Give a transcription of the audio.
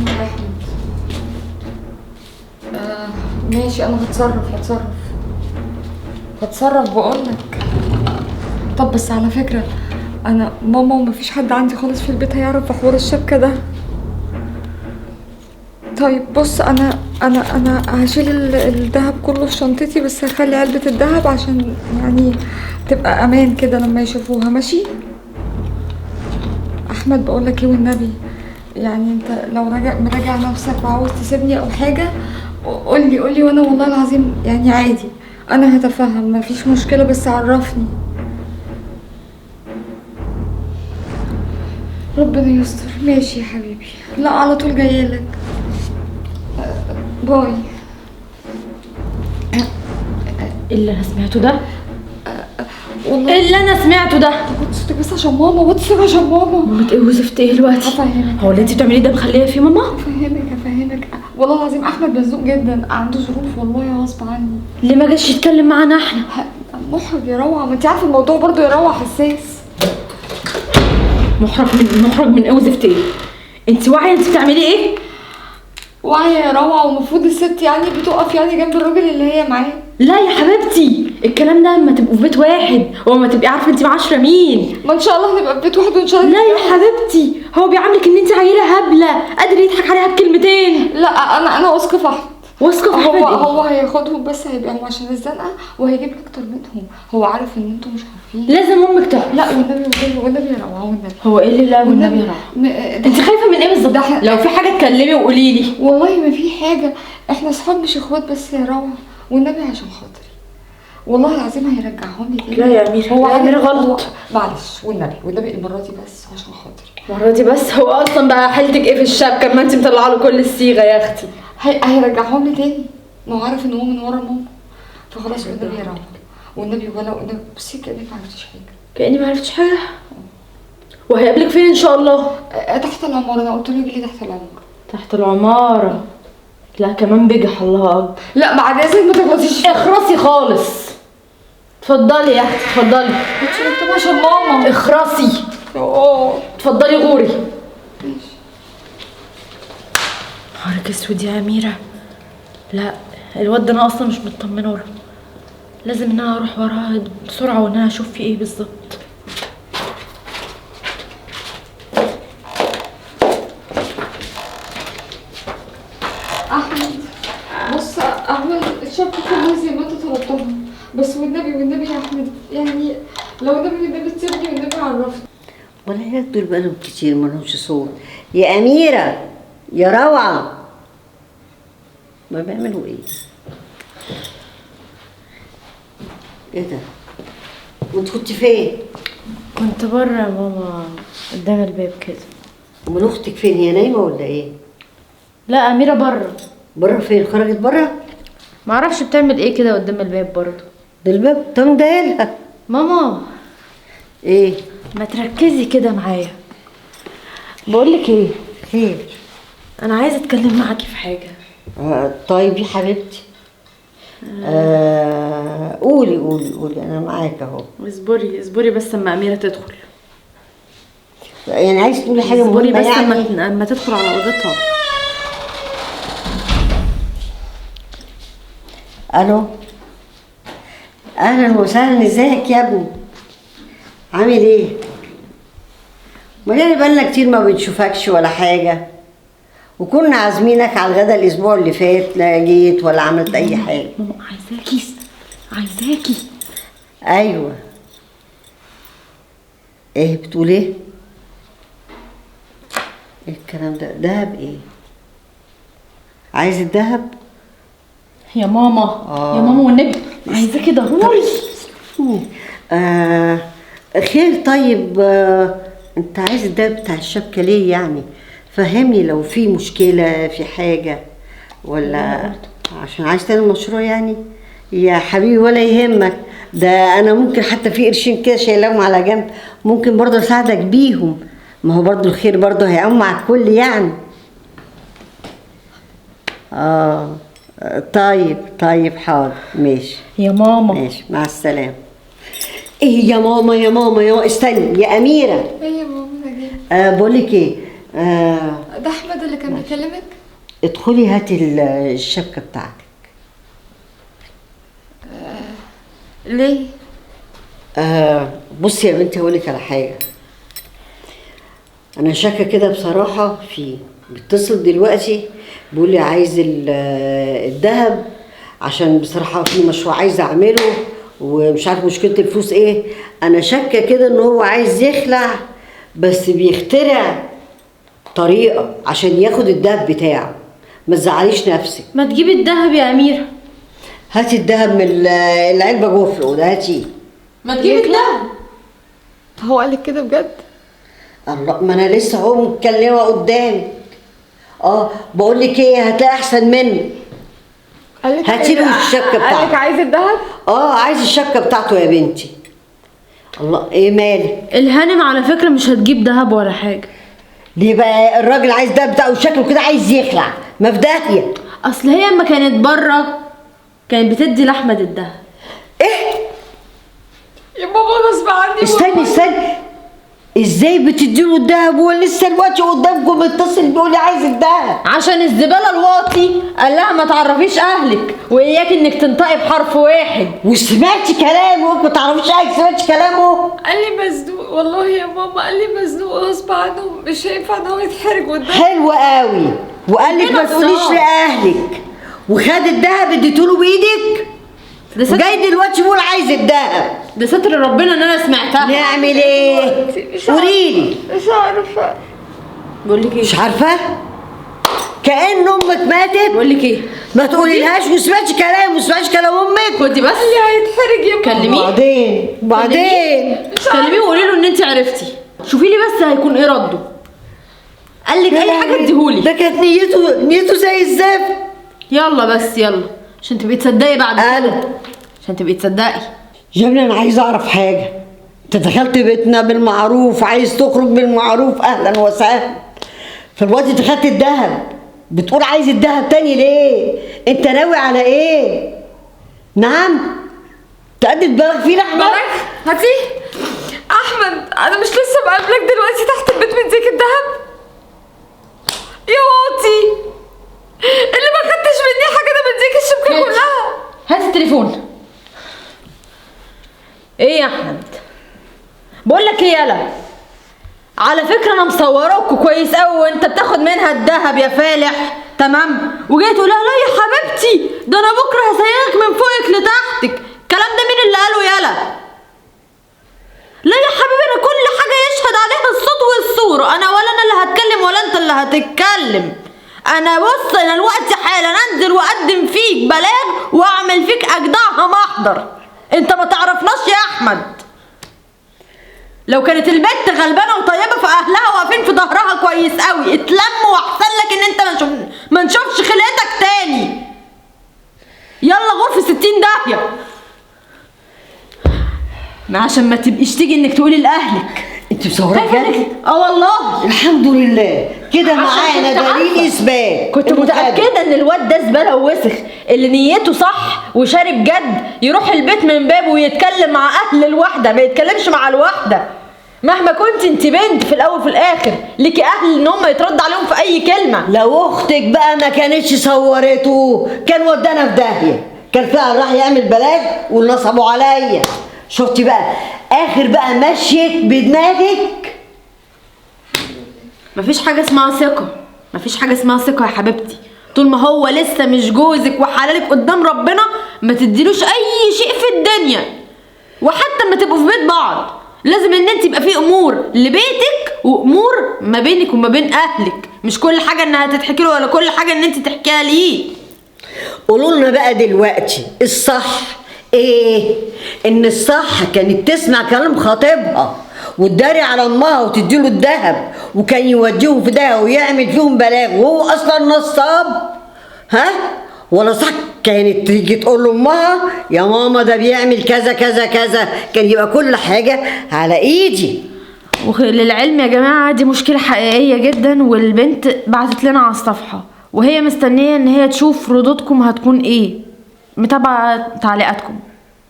يا احمد. ماشي، انا هتصرف بقولك. طب بس على فكرة، انا ماما ومفيش حد عندي خالص في البيت هيعرف بحوار الشبكة ده. طيب بص، انا هشيل الذهب كله في شنطتي، بس هخلي علبة الذهب عشان يعني تبقى امان كده لما يشوفوها. ماشي احمد، بقولك ايه والنبي، يعني انت لو مراجع نفسك وعاوز تسيبني او حاجة قولي وانا والله العظيم يعني عادي، انا هتفهم مفيش مشكلة، بس عرفني. ربنا يستر. ماشي يا حبيبي، لا على طول جايلك. باي. اللي انا سمعته ده والله اللي انا سمعته ده صوتك بس عشان ماما، وطي عشان ماما. ماما ايه وزفت ايه دلوقتي؟ هفهمك. هو اللي انت بتعمليه ده مخليه في ماما؟ هفهمك والله العظيم احمد مزنوق جدا، عنده ظروف والله غصب عني. ليه ما جاش يتكلم معانا احنا؟ محرج يا روعه، ما انت عارفه الموضوع برضو يا روعه حساس. محرج من ايه وزفت ايه؟ انت واعيه انت بتعملي ايه؟ واعيه يا روعه، ومفروض الست يعني بتقف يعني جنب الراجل اللي هي معاه. لا يا حبيبتي، الكلام ده لما تبقوا في بيت واحد وما تبقي عارفه انت معاشره مين. ما ان شاء الله هنبقى في بيت واحد وان شاء الله. لا يا حبيبتي، هو بيعاملك ان انت عيله هبله قادر يضحك عليها بكلمتين. لا انا واثقه في احمد. واثقه في احمد؟ هو هياخدهم بس هيبيعهم عشان الزنقه، وهيجيب اكتر منهم. هو عارف ان انتوا مش عارفين. لازم امك تعرف. لا والنبي يا روعه والنبي. هو ايه اللي لا والنبي يا روعه؟ انت خايفه من ايه بالظبط؟ لو في حاجه اتكلمي وقولي لي. والله ما في حاجه، احنا اصحاب مش اخوات بس يا روعه، والنبي عشان خاطري والله العظيم هيرجعهم لي تاني. لا يا امير، هو امير غلط. معلش والنبي المره دي بس عشان خاطري. المره دي بس. هو اصلا بقى حيلتك ايه في الشبكه؟ ما انت مطلعه له كل الصيغه يا اختي. هيرجعهم لي تاني، ما هو عارف ان هو من ورا ماما، فخلاص والنبي يا روعه والنبي. ولا والنبي بصي كانك ما عرفتش حاجه. كاني ما عرفتش حاجه. وهيقابلك فين ان شاء الله؟ تحت العماره. انا قلت له يجي لي تحت العماره. تحت العماره؟ لا كمان بجح. الله اكبر. لا بعد اذنك ما تغلطيش. اخرسي خالص. اتفضلي يا اختي اتفضلي. انت عشان ماما. اخرسي. اتفضلي غوري. ماشي. نهارك اسود يا اميره. لا الواد ده انا اصلا مش مطمنه له، لازم ان انا اروح وراها بسرعه وان انا اشوف في ايه بالظبط. احمد بص، اعمل الشبكه كلها زي ما انت طلبتها، بس والنبي يا احمد، يعني لو والنبي تسيبني والنبي عرفني. والعيال دول بقالهم كتير مالهمش صوت. يا أميرة يا روعة، ما بيعملوا ايه؟ ايه ده؟ وانت كنت فين؟ كنت بره يا ماما قدام الباب كده. امال اختك فين؟ هي نايمة ولا ايه؟ لا اميره بره. بره فين؟ خرجت بره؟ معرفش بتعمل ايه كده قدام الباب برضه. ده الباب طب دايلها. ماما ايه؟ ما تركزي كده معايا. بقولك ايه؟ خير؟ انا عايزه اتكلم معاكي في حاجه. طيب يا حبيبتي. قولي انا معاك اهو. اصبري بس اما اميره تدخل. يعني عايز تقولي حاجه اصبري مهمه بس يعني؟ اما تدخل على اوضتها. الو، اهلا وسهلا، ازيك يا ابني؟ عامل ايه؟ ما يعني بقالنا كتير ما بنشوفكش ولا حاجه، وكنا عازمينك على الغدا الاسبوع اللي فات، لا جيت ولا عملت اي حاجه. ماما عايزاكي. ايوه. ايه بتقول ايه؟ ايه الكلام ده؟ دهب ايه؟ عايز الدهب؟ يا ماما يا ماما والنبي عايزاكي ضروري. خير. طيب انت عايز الدهب بتاع الشبكه ليه يعني؟ فهمني لو في مشكله في حاجه، ولا عشان عايز تعمل مشروع يعني؟ يا حبيبي ولا يهمك، ده انا ممكن حتى في قرشين كده شايلهم على جنب، ممكن برضه اساعدك بيهم. ما هو برضه الخير برضه هيعم مع الكل يعني. طيب حاضر ماشي. يا ماما ماشي مع السلامه. ايه يا ماما استني يا اميره. ايه يا ماما؟ بقولك ايه، ده احمد اللي كان بيكلمك؟ ادخلي هاتي الشبكة بتاعتك. ليه؟ بصي يا بنتي هقولك على حاجة. انا شاكة كده بصراحة فيه. بيتصل دلوقتي بيقول لي عايز الذهب، عشان بصراحة في مشروع عايز اعمله ومش عارف مشكلة الفلوس ايه. انا شاكة كده ان هو عايز يخلع، بس بيخترع طريقة عشان ياخد الذهب بتاعه. ما تزعليش نفسك. ما تجيبي الذهب يا أميرة. هاتي الذهب من العلبة جوه في الأوضة، هاتيه. ما تجيبي الذهب. هو قالك كده بجد؟ الله، ما انا لسه اهو متكلمه قدامك. بقول لك ايه، هتلاقي احسن منه. قالك هاتي له الشبكه بتاعته. قالك عايز الذهب؟ عايز الشبكه بتاعته يا بنتي. الله، ايه مالك؟ الهانم على فكرة مش هتجيب ذهب ولا حاجة. ليه بقى؟ الراجل عايز الذهب بتاعه وشكله كده عايز يخلع، ما في داهيه. اصل هي اما كانت بره كانت بتدي لاحمد الذهب. ايه يا بابا غصب عني. استني ازاي بتديله الذهب وهو لسه دلوقتي قدامكم متصل بيقول لي عايز الذهب؟ عشان الزباله الواطي قال لها ما تعرفيش اهلك واياك انك تنطقي بحرف واحد. وسمعتي كلامه؟ ما تعرفيش اهلك؟ سمعتي كلامه؟ قال لي مزنوق والله يا ماما، قال لي مزنوق غصب عنه، مش هينفع ان هو يتحرج قدام. حلو قوي. وقال لك ما تقوليش لاهلك، وخد الذهب اديتوله بايدك، وجاي دلوقتي بيقول عايز الذهب. ده ستر ربنا ان انا سمعتها. نعمل ايه؟ قوليلي. مش عارفه. بقول لك ايه؟ مش عارفه؟ كأن امك ماتت. بقول لك ايه؟ ما تقوليلهاش وسمعتش كلام امك. خدي بس. اللي هيتحرج يا ماما. كلميه. بعدين كلميه وقولي له ان انت عرفتي. شوفي لي بس هيكون ايه رده. قال لك اي حاجه اديهولي. ده كانت نيته زي الزفت. يلا بس يلا عشان تبقي تصدقي بعد كده. عشان تبقي تصدقي. يا ابني انا عايز اعرف حاجه. انت دخلت بيتنا بالمعروف، عايز تخرج بالمعروف، اهلا وسهلا. فالوقت دخلت الذهب، بتقول عايز الذهب تاني ليه؟ انت ناوي على ايه؟ نعم؟ تقدم بالك فينا احمد؟ هاتي احمد، انا مش لسه بقابلك دلوقتي تحت البيت مديك الذهب؟ يا واطي اللي ما خدتش مني حاجه، انا بديك الشبكه كلها. هات التليفون. ايه يا احمد؟ بقول لك ايه يالا، على فكره انا مصوراك كويس قوي وانت بتاخد منها الذهب يا فالح، تمام؟ وجاي تقول لها لا يا حبيبتي ده انا بكره هسيرك من فوقك لتحتك. الكلام ده مين اللي قاله يالا؟ لا يا حبيبي انا كل حاجه يشهد عليها الصوت والصوره، انا ولا انا اللي هتكلم ولا انت اللي هتتكلم. انا بص، انا الوقت حالا انزل واقدم فيك بلاغ واعمل فيك اجدعها محضر. انت ما تعرفناش يا احمد. لو كانت البنت غلبانه وطيبه فاهلها واقفين في ظهرها كويس قوي اتلموا، واحسن لك ان انت ما نشوفش خلقتك تاني. يلا غرفه 60 داهيه. ما عشان ما تبقيش تيجي انك تقولي لاهلك. انت مصوره بجد؟ والله الحمد لله كده معانا دليل اثبات. كنت متاكده ان الواد ده زباله ووسخ، اللي نيته صح وشارب جد يروح البيت من بابه ويتكلم مع اهل الواحده، ما يتكلمش مع الواحده. مهما كنت انت بنت في الاول وفي الاخر ليكي اهل ان هم يترد عليهم في اي كلمه. لو اختك بقى ما كانتش صورته كان ودانا في داهيه، كان فعلا راح يعمل بلاغ ونصبوا عليا. شفتي بقى اخر بقى مشيت بدماغك. مفيش حاجه اسمها ثقه، مفيش حاجه اسمها ثقه يا حبيبتي. طول ما هو لسه مش جوزك وحلالك قدام ربنا ما تديلوش اي شيء في الدنيا. وحتى اما تبقوا في بيت بعض لازم ان انت يبقى في امور لبيتك وامور ما بينك وما بين اهلك، مش كل حاجه انها تتحكي له ولا كل حاجه ان انت تحكيها ليه. قولوا لنا بقى دلوقتي الصح ايه؟ ان الصح كانت تسمع كلام خطيبها وتداري على امها وتديله الذهب، وكان يوديهم في ده ويعمل فيهم بلاغ وهو اصلا نصاب؟ ها؟ ولا صح كانت تيجي تقول لامها يا ماما ده بيعمل كذا كذا كذا، كان يبقى كل حاجه على ايدي. وللعلم يا جماعه دي مشكله حقيقيه جدا، والبنت بعتت لنا على الصفحه وهي مستنيه ان هي تشوف ردودكم هتكون ايه، متابعه تعليقاتكم.